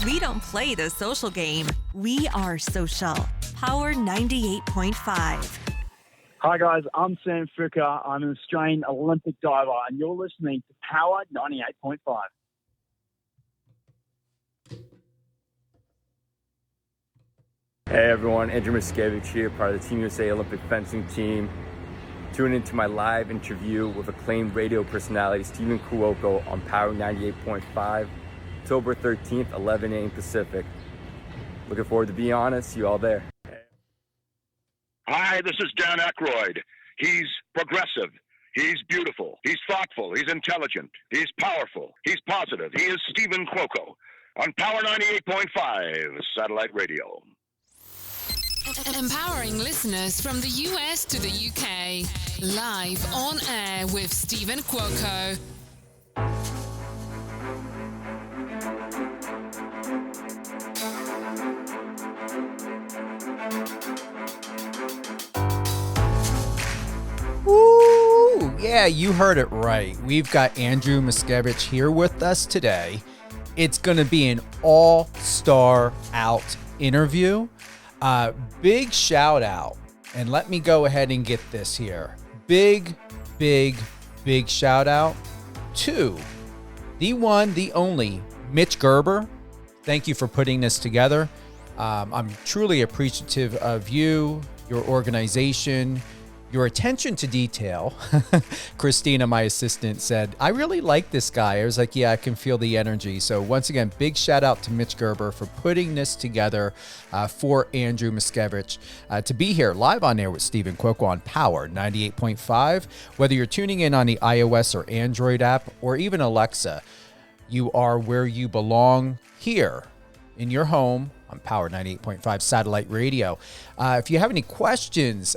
We don't play the social game. We are social. Power 98.5. Hi guys, I'm Sam Fricker. I'm an Australian Olympic diver, and you're listening to Power 98.5. Hey everyone, Andrew Mackiewicz here, part of the Team USA Olympic fencing team. Tune into my live interview with acclaimed radio personality Stephen Cuoco on Power 98.5, October 13th, 11 a.m. Pacific. Looking forward to being on it. See you all there. Hi, this is Dan Aykroyd. He's progressive. He's beautiful. He's thoughtful. He's intelligent. He's powerful. He's positive. He is Stephen Cuoco on Power 98.5 Satellite Radio. Empowering listeners from the US to the UK. Live on air with Stephen Cuoco. Ooh, yeah, you heard it right. We've got Andrew Mackiewicz here with us today. It's going to be an all-star out interview. Big shout out, and let me go ahead and get this here. Big shout out to the one, the only, Mitch Gerber. Thank you for putting this together. I'm truly appreciative of you, your organization, your attention to detail. Christina, my assistant, said, I really like this guy. I was like, yeah, I can feel the energy. So once again, big shout out to Mitch Gerber for putting this together for Andrew Mackiewicz to be here live on air with Stephen Cuoco on Power 98.5. Whether you're tuning in on the iOS or Android app or even Alexa, you are where you belong here in your home on Power 98.5 Satellite Radio. If you have any questions,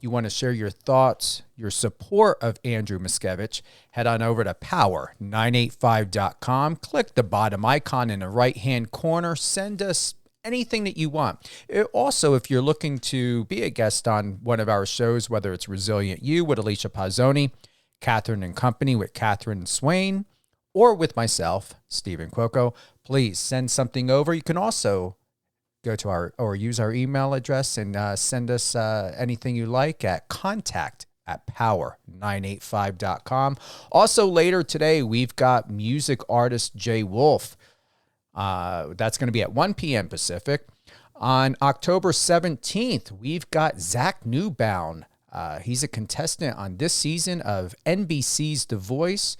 you want to share your thoughts, your support of Andrew Mackiewicz, head on over to power985.com. Click the bottom icon in the right-hand corner. Send us anything that you want. Also, if you're looking to be a guest on one of our shows, whether it's Resilient You with Alicia Pazzoni, Catherine and Company with Catherine Swain, or with myself, Stephen Cuoco, please send something over. You can also go to use our email address and send us anything you like at contact@power985.com. Also later today, we've got music artist Jay Wolf. That's going to be at 1 p.m. Pacific. On October 17th, we've got Zach Newbound. He's a contestant on this season of NBC's The Voice.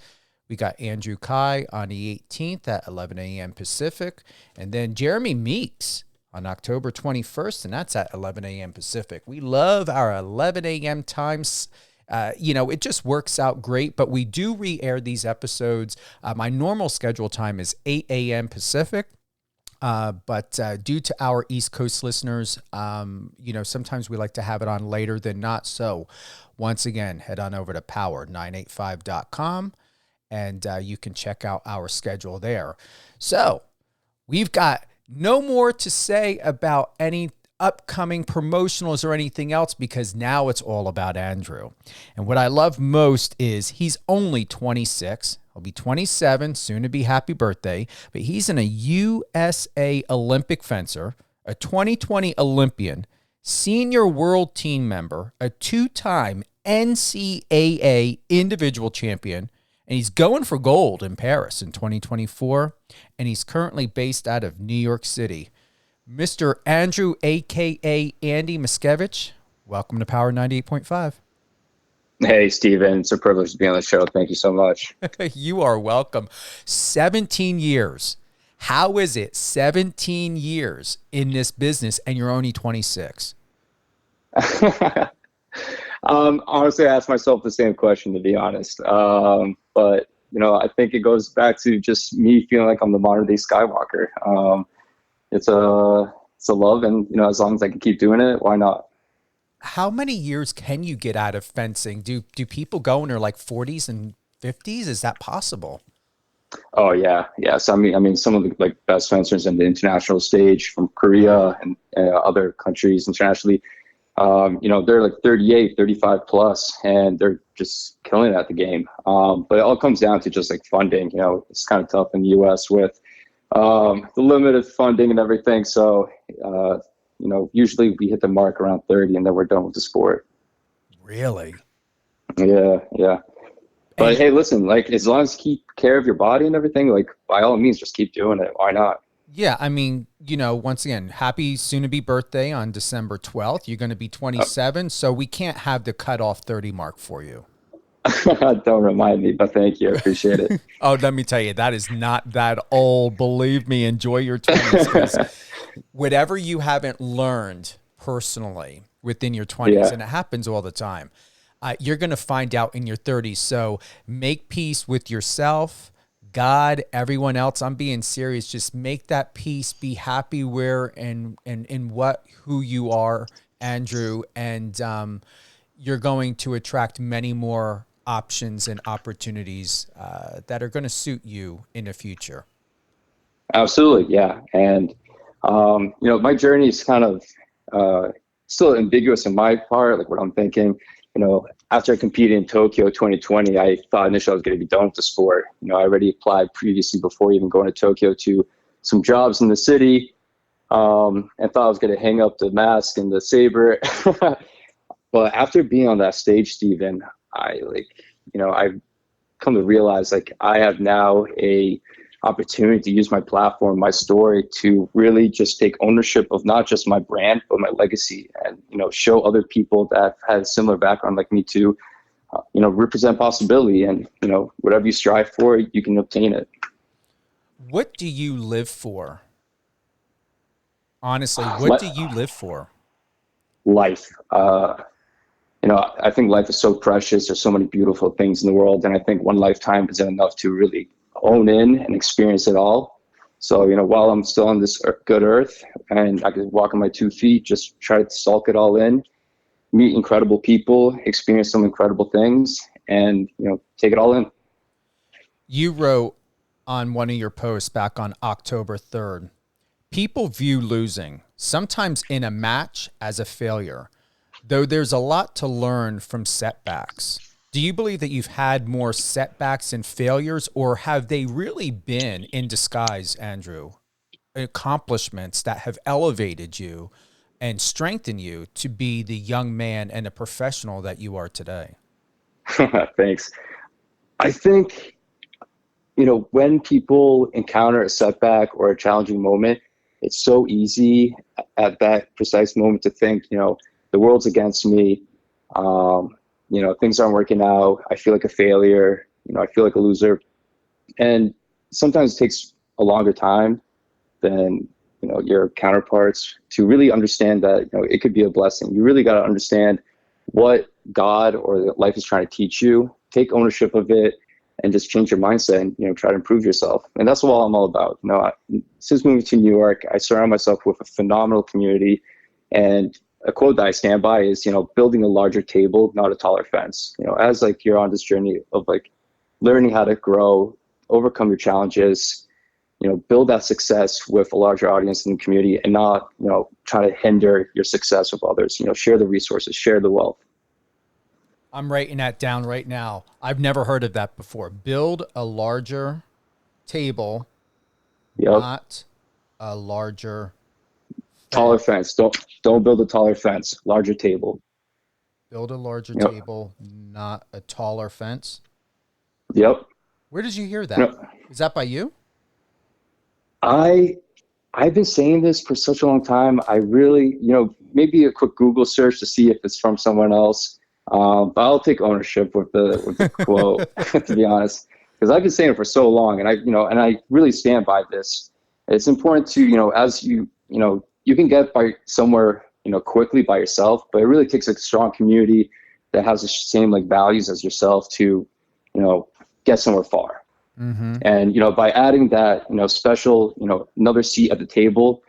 We got Andrew Kai on the 18th at 11 a.m. Pacific. And then Jeremy Meeks on October 21st, and that's at 11 a.m. Pacific. We love our 11 a.m. times. It just works out great, but we do re-air these episodes. My normal schedule time is 8 a.m. Pacific. But due to our East Coast listeners, sometimes we like to have it on later than not. So once again, head on over to power985.com. And you can check out our schedule there. So we've got no more to say about any upcoming promotionals or anything else because now it's all about Andrew. And what I love most is he's only 26. He'll be 27, soon to be happy birthday. But he's a USA Olympic fencer, a 2020 Olympian, senior world team member, a two-time NCAA individual champion, and he's going for gold in Paris in 2024, and he's currently based out of New York City. Mr. Andrew, a.k.a. Andy Mackiewicz, welcome to Power 98.5. Hey, Steven. It's a privilege to be on the show. Thank you so much. You are welcome. 17 years. How is it 17 years in this business and you're only 26? Honestly, I ask myself the same question, to be honest. But, I think it goes back to just me feeling like I'm the modern day Skywalker. It's a love, and, as long as I can keep doing it, why not? How many years can you get out of fencing? Do people go in their like 40s and 50s? Is that possible? Oh yeah. So I mean, some of the best fencers in the international stage from Korea and other countries internationally, they're 38, 35 plus, and they're just killing it at the game. But it all comes down to just funding. It's kind of tough in the U.S. with The limited funding and everything. So, usually we hit the mark around 30 and then we're done with the sport. Really? Yeah. But hey, listen, like as long as you keep care of your body and everything, like by all means, just keep doing it. Why not? Yeah, I mean, once again, happy soon-to-be birthday on December 12th. You're going to be 27, so we can't have the cutoff 30 mark for you. Don't remind me, but thank you. I appreciate it. Oh, let me tell you, that is not that old. Believe me, enjoy your 20s. 'Cause whatever you haven't learned personally within your 20s, and it happens all the time, you're going to find out in your 30s. So make peace with yourself, God, everyone else. I'm being serious. Just make that peace. Be happy where and who you are, Andrew, and you're going to attract many more options and opportunities that are going to suit you in the future. Absolutely, yeah. And my journey is kind of still ambiguous in my part, like what I'm thinking. After I competed in Tokyo 2020, I thought initially I was going to be done with the sport. I already applied previously before even going to Tokyo to some jobs in the city, and thought I was going to hang up the mask and the saber. But after being on that stage, Steven, I've come to realize like I have now a opportunity to use my platform, my story to really just take ownership of not just my brand, but my legacy and, show other people that have had a similar background like me to, represent possibility and, whatever you strive for, you can obtain it. What do you live for? Honestly, what do you live for? Life. I think life is so precious. There's so many beautiful things in the world. And I think one lifetime isn't enough to really own in and experience it all. So, while I'm still on this good earth and I can walk on my 2 feet, just try to soak it all in, meet incredible people, experience some incredible things, and, take it all in. You wrote on one of your posts back on October 3rd, people view losing, sometimes in a match, as a failure, though there's a lot to learn from setbacks. Do you believe that you've had more setbacks and failures, or have they really been in disguise, Andrew, accomplishments that have elevated you and strengthened you to be the young man and the professional that you are today? Thanks. I think, when people encounter a setback or a challenging moment, it's so easy at that precise moment to think, the world's against me. Things aren't working out. I feel like a failure. I feel like a loser. And sometimes it takes a longer time than, your counterparts to really understand that, it could be a blessing. You really got to understand what God or life is trying to teach you, take ownership of it, and just change your mindset and, try to improve yourself. And that's what I'm all about. Since moving to New York, I surround myself with a phenomenal community, and a quote that I stand by is, building a larger table, not a taller fence. As like you're on this journey of like learning how to grow, overcome your challenges, build that success with a larger audience in the community and not, try to hinder your success with others. Share the resources, share the wealth. I'm writing that down right now. I've never heard of that before. Build a larger table, not a larger taller fence. Don't build a taller fence. Larger table. Build a larger table, not a taller fence. Yep. Where did you hear that? Is that by you? I've been saying this for such a long time. I really, maybe a quick Google search to see if it's from someone else. But I'll take ownership with the quote, to be honest, because I've been saying it for so long, and I really stand by this. It's important to, as you can get by somewhere, quickly by yourself, but it really takes a strong community that has the same like values as yourself to, get somewhere far. Mm-hmm. And, by adding that, special, another seat at the table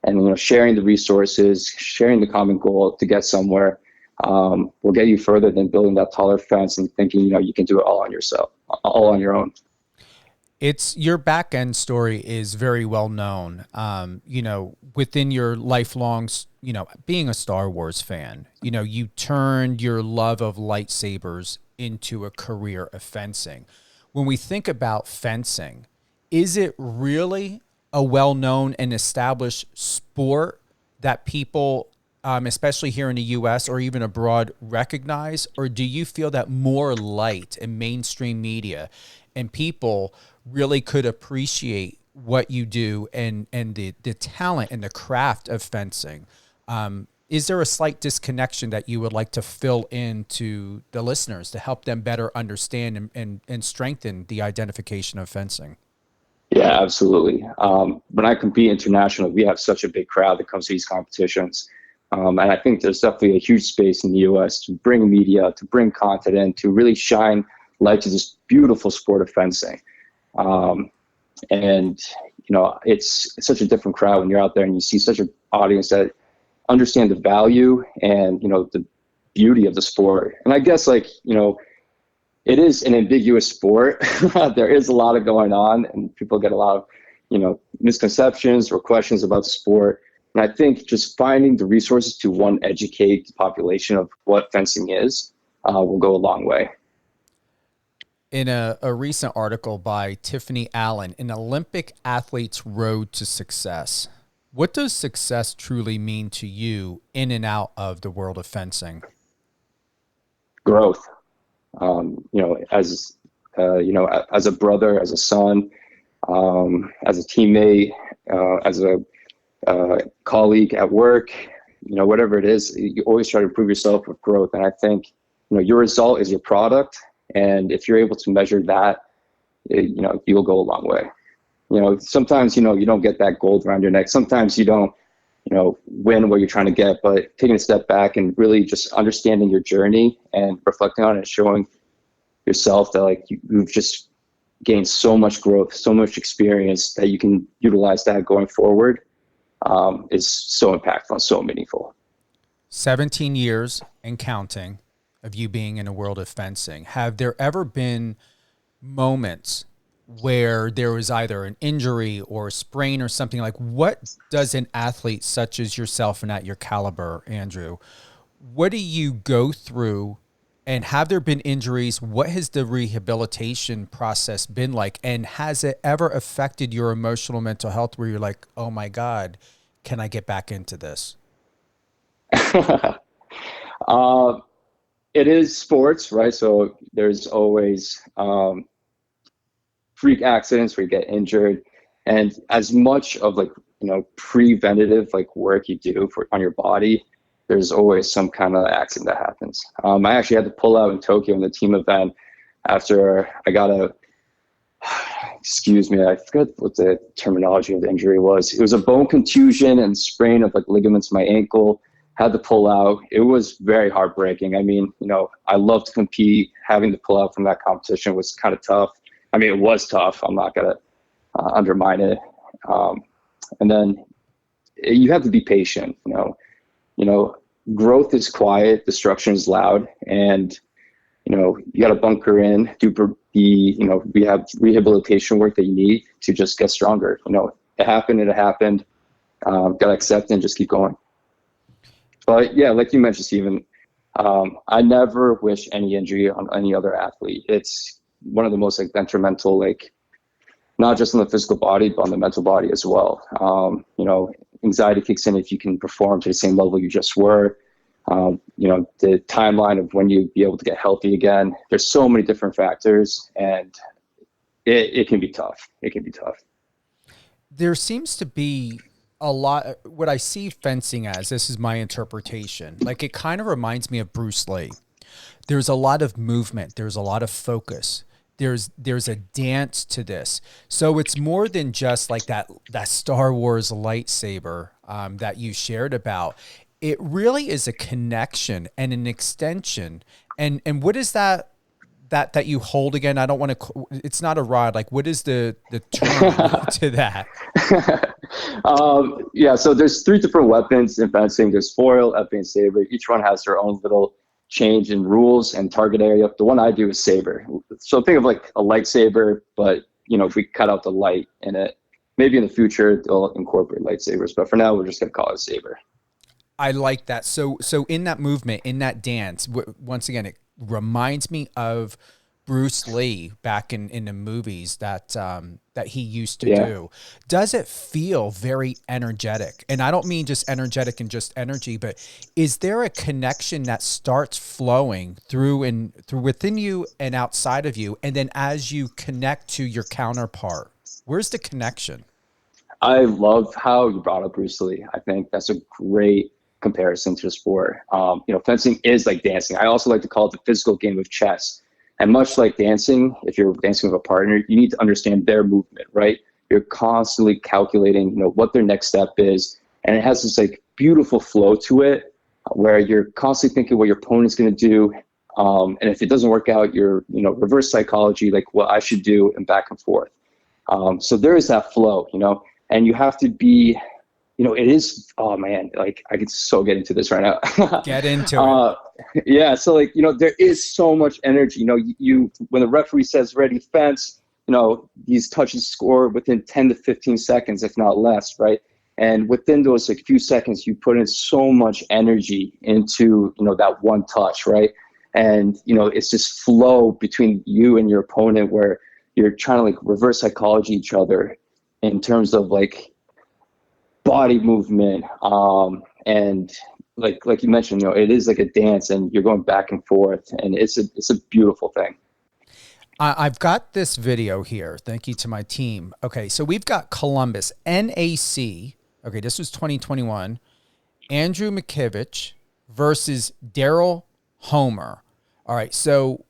and, sharing the resources, sharing the common goal to get somewhere, will get you further than building that taller fence and thinking, you can do it all on yourself, all on your own. It's your back end story is very well known. Within your lifelong, being a Star Wars fan, you turned your love of lightsabers into a career of fencing. When we think about fencing, is it really a well-known and established sport that people, especially here in the U.S. or even abroad, recognize? Or do you feel that more light in mainstream media and people really could appreciate what you do and the talent and the craft of fencing? Is there a slight disconnection that you would like to fill in to the listeners to help them better understand and strengthen the identification of fencing? Yeah, absolutely. When I compete internationally, we have such a big crowd that comes to these competitions. And I think there's definitely a huge space in the U.S. to bring media, to bring content in, to really shine light to this beautiful sport of fencing. And, it's such a different crowd when you're out there and you see such an audience that understand the value and, the beauty of the sport. And I guess it is an ambiguous sport. There is a lot of going on and people get a lot of, misconceptions or questions about the sport. And I think just finding the resources to, one, educate the population of what fencing is, will go a long way. In a recent article by Tiffany Allen, An Olympic Athlete's Road to Success, what does success truly mean to you in and out of the world of fencing? Growth. As a brother, as a son, as a teammate, as a colleague at work, whatever it is, you always try to improve yourself with growth. And I think, your result is your product. And if you're able to measure that, you'll go a long way. Sometimes, you don't get that gold around your neck. Sometimes you don't, win what you're trying to get, but taking a step back and really just understanding your journey and reflecting on it, showing yourself that you've just gained so much growth, so much experience that you can utilize that going forward, is so impactful and so meaningful. 17 years and counting of you being in a world of fencing. Have there ever been moments where there was either an injury or a sprain or something? Like, what does an athlete such as yourself and at your caliber, Andrew, what do you go through? And have there been injuries? What has the rehabilitation process been like? And has it ever affected your emotional mental health where you're like, oh my God, can I get back into this? It is sports, right? So there's always freak accidents where you get injured. And as much of preventative work you do on your body, there's always some kind of accident that happens. I actually had to pull out in Tokyo in the team event after I got excuse me, I forgot what the terminology of the injury was. It was a bone contusion and sprain of ligaments in my ankle. Had to pull out. It was very heartbreaking. I mean, I love to compete. Having to pull out from that competition was kind of tough. I mean, it was tough. I'm not going to undermine it. And then you have to be patient. Growth is quiet, destruction is loud, and you got to bunker in, do we have rehabilitation work that you need to just get stronger. It happened. Got to accept it and just keep going. But yeah, like you mentioned, Stephen, I never wish any injury on any other athlete. It's one of the most detrimental, not just on the physical body, but on the mental body as well. Anxiety kicks in if you can perform to the same level you just were. The timeline of when you'd be able to get healthy again. There's so many different factors, and it can be tough. It can be tough. There seems to be a lot, what I see fencing as, this is my interpretation, it kind of reminds me of Bruce Lee. There's a lot of movement. There's a lot of focus. There's a dance to this. So it's more than just that Star Wars lightsaber that you shared about. It really is a connection and an extension. And what is that you hold again? I don't want to, it's not a rod. What is the term to that? So there's 3 different weapons in fencing. There's foil, epee, and saber. Each one has their own little change in rules and target area. The one I do is saber. So think of a lightsaber, but if we cut out the light in it, maybe in the future they'll incorporate lightsabers, but for now we're just going to call it saber. I like that. So in that movement, in that dance, once again, it reminds me of Bruce Lee back in the movies that that he used to do. Does it feel very energetic? And I don't mean just energetic and just energy, but is there a connection that starts flowing through within you and outside of you, and then as you connect to your counterpart, where's the connection? I love how you brought up Bruce Lee. I think that's a great comparison to the sport. Fencing is like dancing. I also like to call it the physical game of chess. And much like dancing, if you're dancing with a partner, you need to understand their movement, right? You're constantly calculating, what their next step is. And it has this like beautiful flow to it where you're constantly thinking what your opponent's going to do. And if it doesn't work out, you're, reverse psychology, like what I should do, and back and forth. So there is that flow, and you have to be, it is, oh man, like I could so get into this right now. Get into it. Yeah. So like, there is so much energy, when the referee says ready, fence, these touches score within 10 to 15 seconds, if not less. Right. And within those like few seconds, you put in so much energy into, that one touch. Right. And, it's just flow between you and your opponent where you're trying to like reverse psychology each other in terms of like body movement. And like you mentioned, it is like a dance and you're going back and forth, and it's a beautiful thing. I've got this video here. Thank you to my team. Okay. So we've got Columbus NAC. Okay. This was 2021. Andrew Mackiewicz versus Daryl Homer. All right. So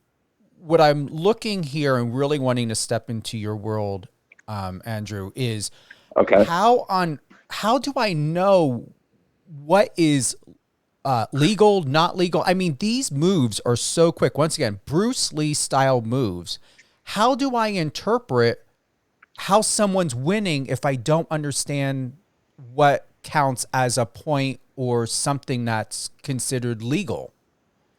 what I'm looking here and really wanting to step into your world, Andrew, is how do I know what is legal, not legal? I mean, these moves are so quick. Once again, Bruce Lee style moves. How do I interpret how someone's winning if I don't understand what counts as a point or something that's considered legal?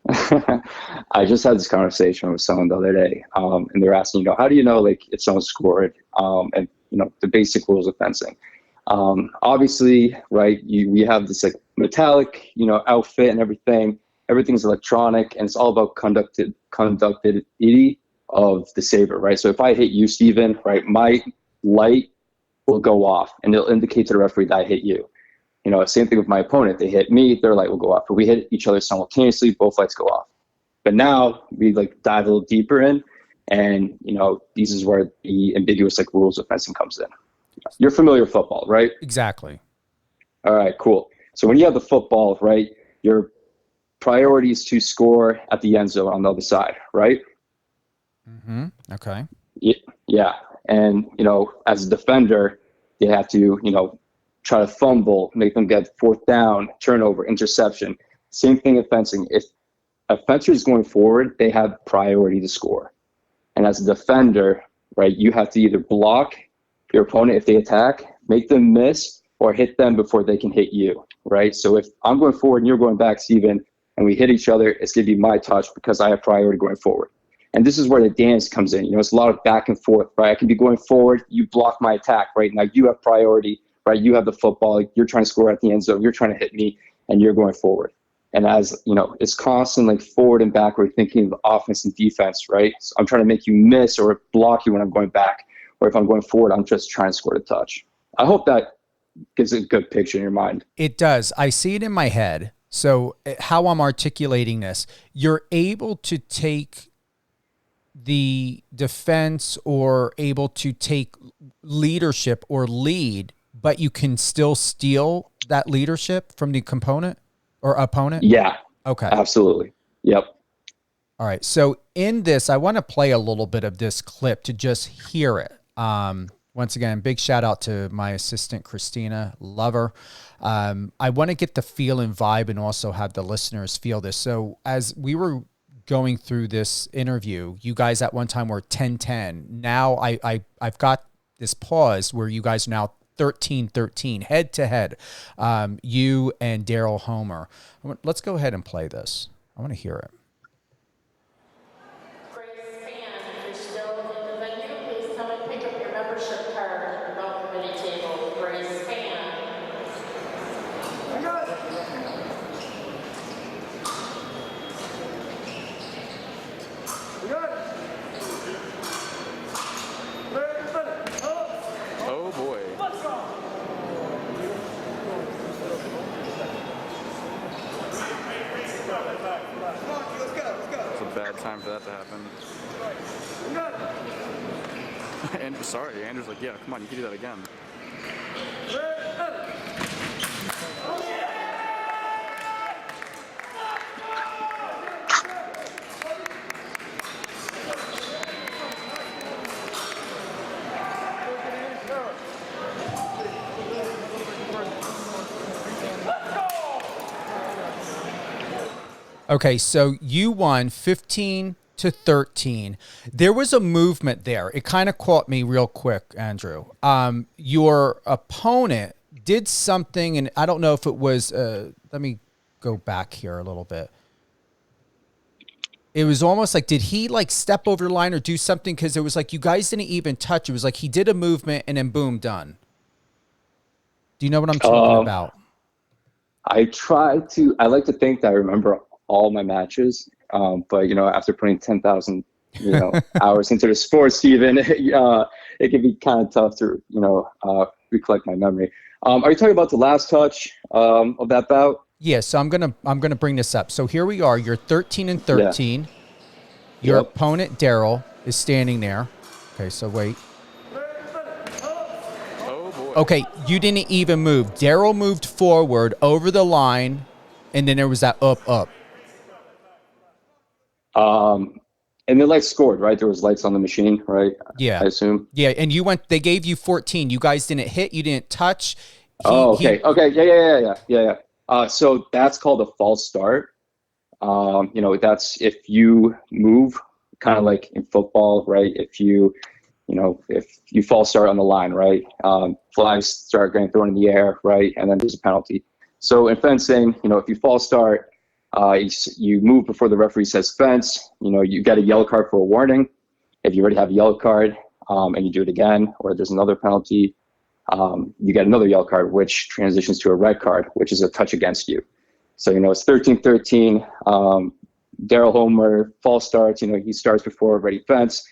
I just had this conversation with someone the other day, and they're asking, how do you know like if someone scored, and the basic rules of fencing. Obviously, right, we have this like metallic, outfit and everything. Everything's electronic, and it's all about conductivity of the saber, right? So if I hit you, Steven, right, my light will go off, and it'll indicate to the referee that I hit you. Same thing with my opponent. They hit me, their light will go off. But we hit each other simultaneously, both lights go off. But now we like dive a little deeper in, and this is where the ambiguous like rules of fencing comes in. You're familiar with football, right? Exactly. All right, cool. So when you have the football, right, your priority is to score at the end zone on the other side, right? Mm-hmm. Okay. Yeah. And, as a defender, they have to, try to fumble, make them get fourth down, turnover, interception. Same thing in fencing. If a fencer is going forward, they have priority to score. And as a defender, right, you have to either block your opponent if they attack, make them miss, or hit them before they can hit you, right? So if I'm going forward and you're going back, Steven, and we hit each other, it's going to be my touch because I have priority going forward. And this is where the dance comes in. It's a lot of back and forth, right? I can be going forward, you block my attack, right? Now you have priority, right? You have the football, you're trying to score at the end zone, you're trying to hit me, and you're going forward. And as, it's constant like forward and backward thinking of offense and defense, right? So I'm trying to make you miss or block you when I'm going back. Or if I'm going forward, I'm just trying to score the touch. I hope that gives a good picture in your mind. It does. I see it in my head. So how I'm articulating this, you're able to take the defense or able to take leadership or lead, but you can still steal that leadership from the component or opponent? Yeah. Okay. Absolutely. Yep. All right. So in this, I want to play a little bit of this clip to just hear it. Once again, big shout out to my assistant, Christina. Love her. I want to get the feel and vibe and also have the listeners feel this. So as we were going through this interview, you guys at one time were 10-10. Now I've got this pause where you guys are now 13-13 head to head. You and Daryl Homer. Let's go ahead and play this. I want to hear it. It's a bad time for that to happen. And sorry, Andrew's like, yeah, come on, you can do that again. Okay, so you won 15-13. There was a movement there. It kind of caught me real quick, Andrew. Your opponent did something, and I don't know if it was, let me go back here a little bit. It was almost like, did he like step over the line or do something? Because it was like you guys didn't even touch. It was like he did a movement and then boom, done. Do you know what I'm talking about? I like to think that I remember all my matches, but after putting 10,000 hours into the sport, Steven, it can be kind of tough to recollect my memory. Are you talking about the last touch of that bout? Yeah, so I'm gonna bring this up. So here we are. You're 13-13. Yeah. Your opponent Daryl is standing there. Okay, so wait. Oh boy. Okay, you didn't even move. Daryl moved forward over the line, and then there was that up. And the lights scored, right? There was lights on the machine, right? Yeah. I assume. Yeah, and they gave you 14. You guys didn't hit, you didn't touch. Okay. Yeah. So that's called a false start. That's if you move kind of like in football, right? If you false start on the line, right? Flags start getting thrown in the air, right? And then there's a penalty. So in fencing, if you false start, you move before the referee says fence, you get a yellow card for a warning. If you already have a yellow card and you do it again, or there's another penalty, you get another yellow card, which transitions to a red card, which is a touch against you. So, it's 13-13. Daryl Homer false starts, he starts before ready fence.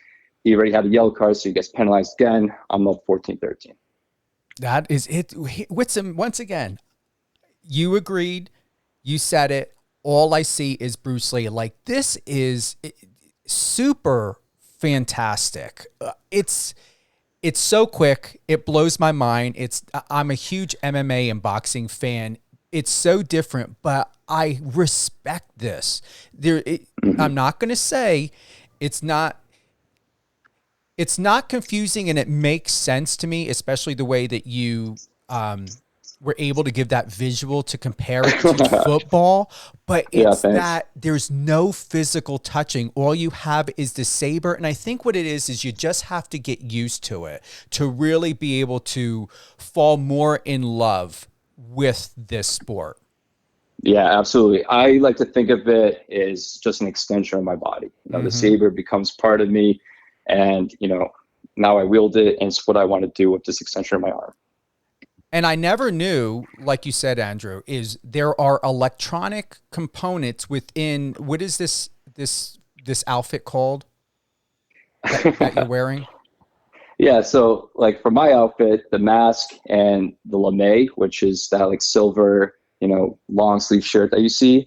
He already had a yellow card, so he gets penalized again. I'm up 14-13. That is it. Whitson, once again, you agreed. You said it. All I see is Bruce Lee. Like, this is super fantastic. It's so quick. It blows my mind. I'm a huge MMA and boxing fan. It's so different, but I respect this. I'm not going to say it's not confusing, and it makes sense to me, especially the way that you were able to give that visual to compare it to football. But it's that there's no physical touching. All you have is the saber. And I think what it is you just have to get used to it to really be able to fall more in love with this sport. Yeah, absolutely. I like to think of it as just an extension of my body. The saber becomes part of me, and now I wield it, and it's what I want to do with this extension of my arm. And I never knew, like you said, Andrew, is there are electronic components within, what is this outfit called that you're wearing? Yeah, so like for my outfit, the mask and the lame, which is that like silver, long sleeve shirt that you see,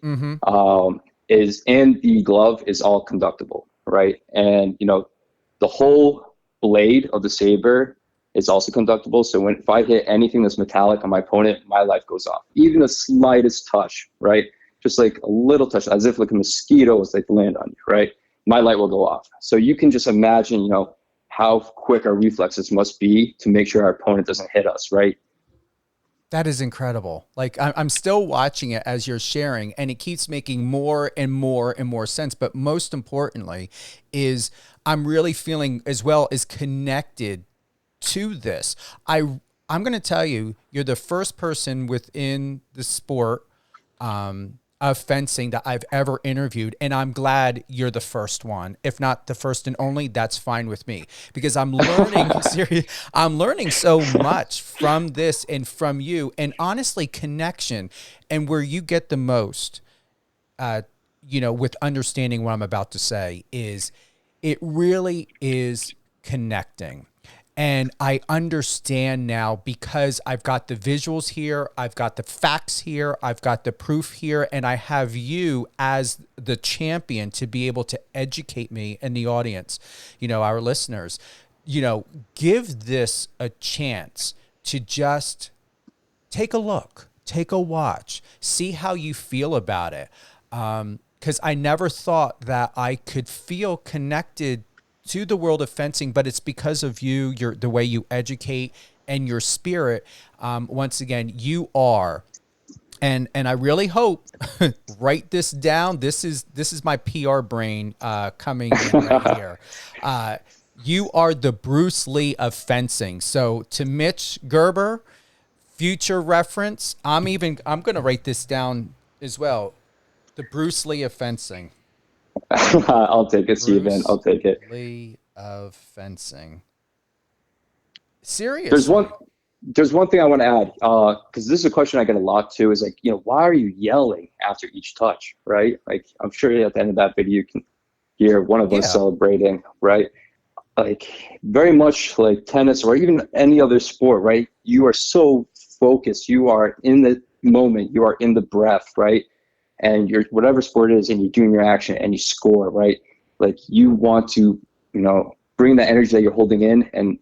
is, and the glove is all conductible, right? And the whole blade of the saber is also conductible. So if I hit anything that's metallic on my opponent, my life goes off. Even the slightest touch, right? Just like a little touch, as if like a mosquito was like land on you, right? My light will go off. So you can just imagine, how quick our reflexes must be to make sure our opponent doesn't hit us, right? That is incredible. Like I'm still watching it as you're sharing, and it keeps making more and more and more sense. But most importantly is I'm really feeling as well as connected to this. I'm going to tell you, you're the first person within the sport of fencing that I've ever interviewed, and I'm glad you're the first one. If not the first and only, that's fine with me, because I'm learning I'm learning so much from this and from you, and honestly, connection, and where you get the most, with understanding what I'm about to say, is it really is connecting. And I understand now because I've got the visuals here, I've got the facts here, I've got the proof here, and I have you as the champion to be able to educate me and the audience, our listeners, give this a chance to just take a look, take a watch, see how you feel about it. Because I never thought that I could feel connected to the world of fencing, but it's because of you, the way you educate and your spirit. Once again, you are, and I really hope, write this down. This is my PR brain coming in right here. You are the Bruce Lee of fencing. So to Mitch Gerber, future reference, I'm going to write this down as well. The Bruce Lee of fencing. I'll take it, Steven. I'll take it. Lee of fencing. Seriously. There's one thing I want to add, because this is a question I get a lot too, is like, why are you yelling after each touch, right? Like, I'm sure at the end of that video you can hear one of us celebrating, right? Like, very much like tennis or even any other sport, right? You are so focused. You are in the moment. You are in the breath, right? And you're whatever sport it is, and you're doing your action and you score, right? Like, you want to, bring the energy that you're holding in and,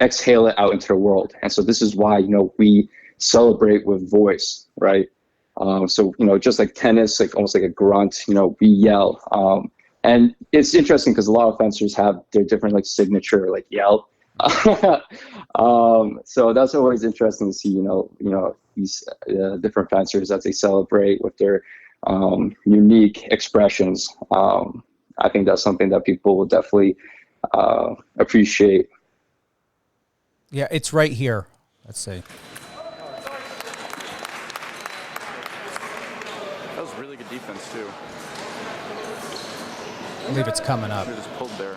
exhale it out into the world. And so this is why, we celebrate with voice, right? So, just like tennis, like almost like a grunt, we yell. And it's interesting because a lot of fencers have their different like signature, like yell. So that's always interesting to see, these different fencers as they celebrate with their unique expressions. I think that's something that people will definitely appreciate. Yeah, it's right here. Let's see. That was really good defense too. I believe it's coming up. Should have just pulled there.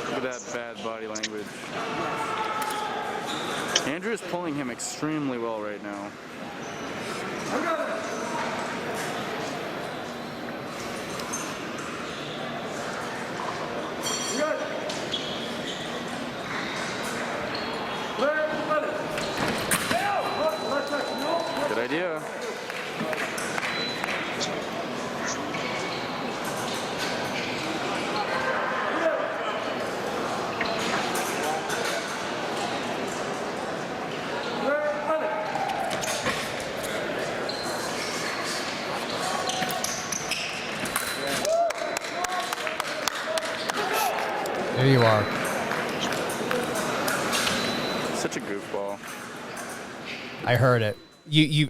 Look at that bad body language. Andrew is pulling him extremely well right now. Good idea. There you are. Such a goofball. I heard it.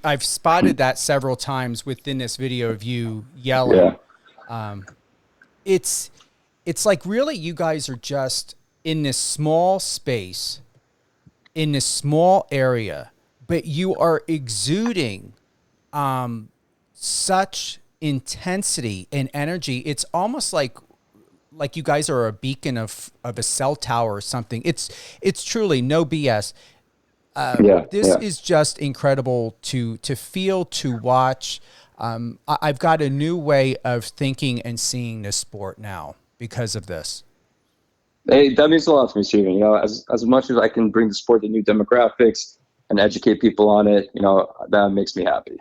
I've spotted that several times within this video of you yelling. Yeah. It's like really you guys are just in this small space, in this small area, but you are exuding such intensity and energy. It's almost like you guys are a beacon of a cell tower or something. It's truly no BS. This is just incredible to feel, to watch. I've got a new way of thinking and seeing this sport now because of this. Hey, that means a lot to me, Steven. As much as I can bring the sport to new demographics and educate people on it, that makes me happy.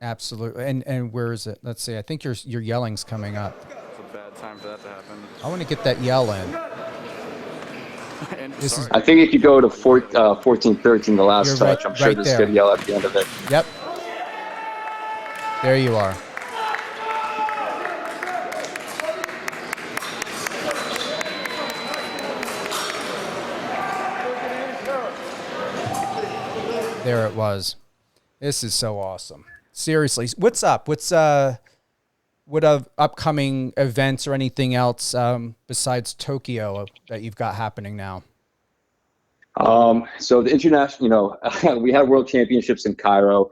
Absolutely. And where is it? Let's see. I think your yelling's coming up. It's a bad time for that to happen. I want to get that yell in. I think if you go to 14-13, the last touch, I'm sure there's a good yell at the end of it. Yep. There you are. There it was. This is so awesome. Seriously, what's up? What upcoming events or anything else besides Tokyo that you've got happening now? So the international, we had World Championships in Cairo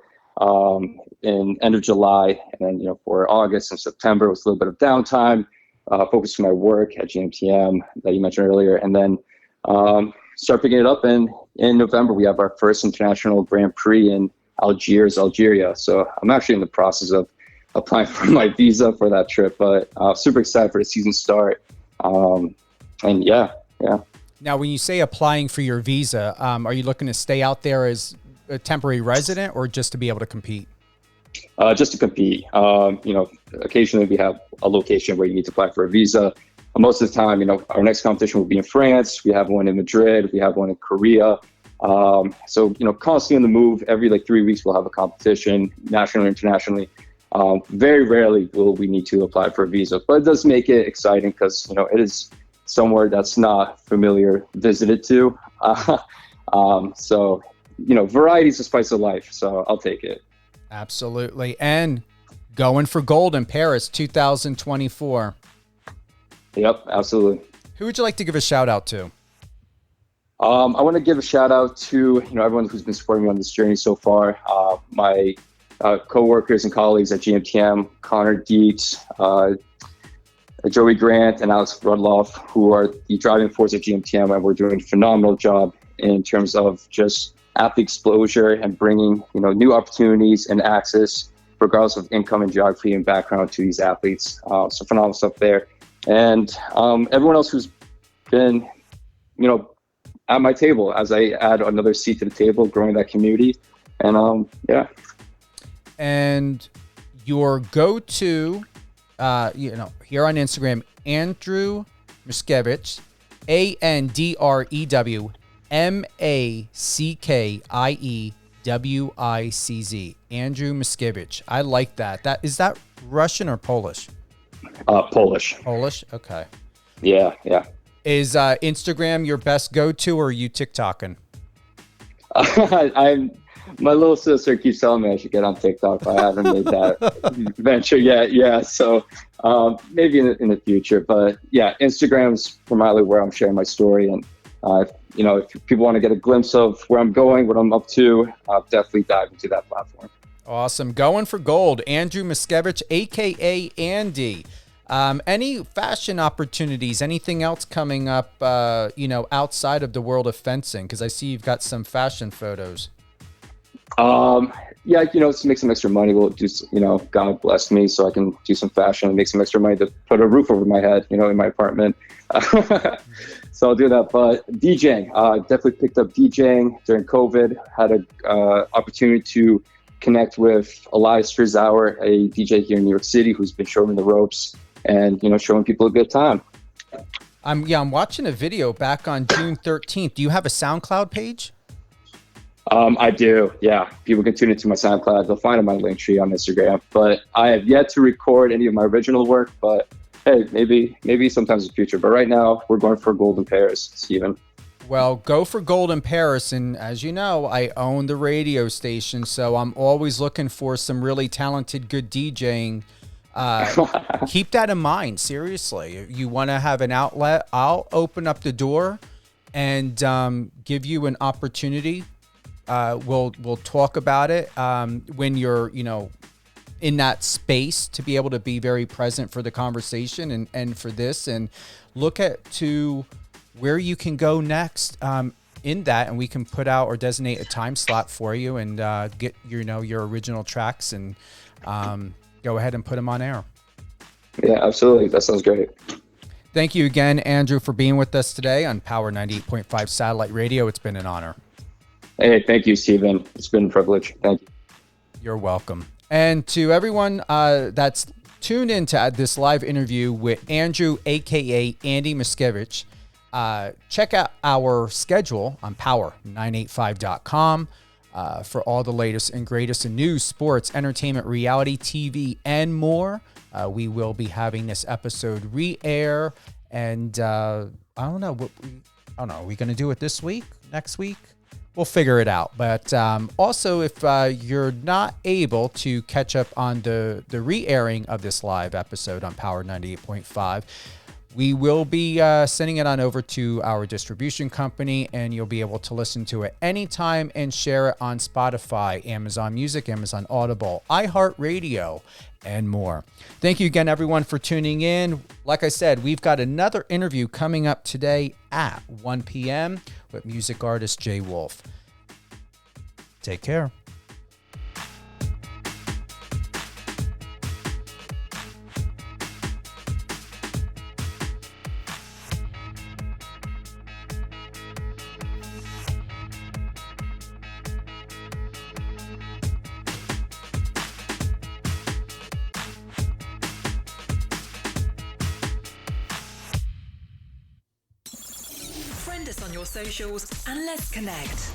in end of July, and then for August and September it was a little bit of downtime, focused on my work at GMTM that you mentioned earlier, and then start picking it up. And in November, we have our first international Grand Prix in Algiers, Algeria. So I'm actually in the process of applying for my visa for that trip, but super excited for the season start. And yeah. Now, when you say applying for your visa, are you looking to stay out there as a temporary resident or just to be able to compete? Just to compete. Occasionally we have a location where you need to apply for a visa. Most of the time, our next competition will be in France. We have one in Madrid. We have one in Korea. So constantly on the move. Every 3 weeks, we'll have a competition, nationally or internationally. Very rarely will we need to apply for a visa, but it does make it exciting because, it is somewhere that's not familiar visited to. So, variety is the spice of life. So I'll take it. Absolutely. And going for gold in Paris 2024. Yep, absolutely. Who would you like to give a shout out to? I want to give a shout out to everyone who's been supporting me on this journey so far. My co-workers and colleagues at GMTM, Connor Dietz, Joey Grant, and Alex Rudloff, who are the driving force at GMTM, and we're doing a phenomenal job in terms of just athlete exposure and bringing new opportunities and access, regardless of income and geography and background, to these athletes. So phenomenal stuff there. And everyone else who's been, at my table as I add another seat to the table, growing that community. And yeah. And your go-to, here on Instagram, Andrew Mackiewicz, AndrewMackiewicz. Andrew Mackiewicz. I like that. Is that Russian or Polish? Polish. Polish? Okay. Yeah. Is Instagram your best go-to, or are you TikToking? My little sister keeps telling me I should get on TikTok, but I haven't made that venture yet. Yeah, so maybe in the future. But yeah, Instagram's primarily where I'm sharing my story. And, if people want to get a glimpse of where I'm going, what I'm up to, I'll definitely dive into that platform. Awesome. Going for gold, Andrew Mackiewicz, a.k.a. Andy. Any fashion opportunities, anything else coming up, outside of the world of fencing? Because I see you've got some fashion photos. Yeah, to make some extra money, we'll do, God bless me so I can do some fashion and make some extra money to put a roof over my head, in my apartment. So I'll do that. But DJing, definitely picked up DJing during COVID, had a opportunity to connect with Elias Frizzauer, a DJ here in New York City, who's been showing me the ropes and, showing people a good time. I'm watching a video back on June 13th. Do you have a SoundCloud page? I do. Yeah. People can tune into my SoundCloud. They'll find it on my link tree on Instagram, but I have yet to record any of my original work, but hey, maybe sometimes in the future. But right now we're going for gold in Paris, Steven. Well, go for gold in Paris. And as you know, I own the radio station, so I'm always looking for some really talented, good DJing. Keep that in mind. Seriously, you want to have an outlet, I'll open up the door and give you an opportunity. We'll talk about it when you're, in that space, to be able to be very present for the conversation and for this, and look to where you can go next in that, and we can put out or designate a time slot for you and get your original tracks and go ahead and put them on air. Yeah, absolutely. That sounds great. Thank you again, Andrew, for being with us today on Power 98.5 Satellite Radio. It's been an honor. Hey, thank you, Steven. It's been a privilege. Thank you. You're welcome. And to everyone that's tuned in to this live interview with Andrew, a.k.a. Andy Mackiewicz, check out our schedule on power985.com for all the latest and greatest in news, sports, entertainment, reality, TV, and more. We will be having this episode re-air, and I don't know. Are we going to do it this week? Next week? We'll figure it out. But also, if you're not able to catch up on the re-airing of this live episode on Power 98.5, We will be sending it on over to our distribution company, and you'll be able to listen to it anytime and share it on Spotify, Amazon Music, Amazon Audible, iHeartRadio, and more. Thank you again, everyone, for tuning in. Like I said, we've got another interview coming up today at 1 p.m. with music artist Jay Wolf. Take care. Friend us on your socials and let's connect.